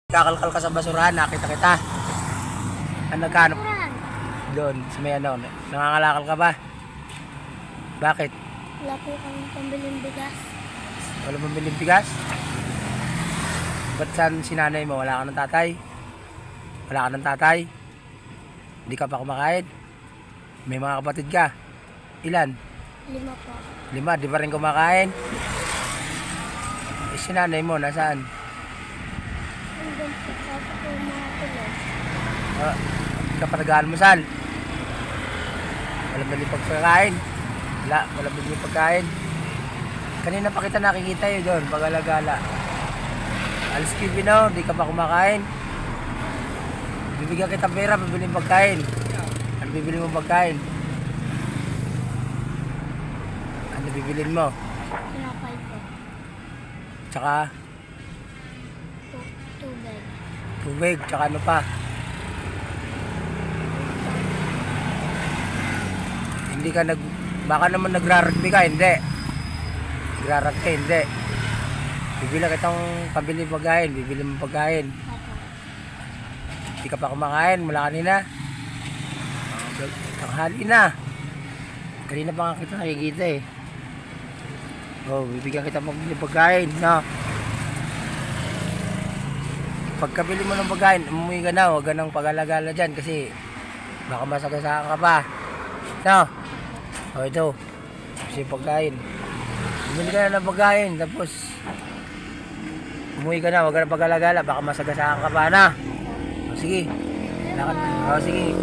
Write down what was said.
Kakalkal ka sa basurahan, nakita kita. Ano nagkano? Doon, sa may ano, nangangalakal ka ba? Bakit? Wala po kami pambiling bigas. Wala mong biling bigas? Ba't saan si nanay mo? Wala ka ng tatay? Wala ka ng tatay? Hindi ka pa kumakain? May mga kapatid ka? Ilan? 5 po. 5, di pa rin kumakain? Si nanay mo, nasaan? Hanggang po kasi po yung mga tulog. Hindi ka pa nag-aalmusal? Walang biling pagkain? Walang biling pagkain? Kanina pa kita nakikita yun doon, pag-alagala. Alas Kibino, di ka pa kumakain? Bibigyan kita pera, bibiling pagkain. Ano bibili mo pagkain? Ano bibilin mo? Pinapay po. Tsaka Tubig. tubig, tsaka ano pa? Hindi ka baka naman nagrarugby ka, hindi. Nagrarugby, hindi. Bibili kitang pabili pagkain, bibili mo pagkain. Apo. Hindi ka pa kumakain mula kanina. Tanghali na. Kanina pa nga kita nakikita eh. Bibigyan kita pabili pagkain, no? Pagkabili mo ng pagkain, umuwi ka na, huwag ka nang pag-alagala dyan kasi baka masagasaan ka pa. No? Ito. Kasi pagkain. Bumili ka na ng pagkain, tapos umuwi ka na, huwag ka nang pag-alagala, baka masagasaan ka pa na. Sige. Sige.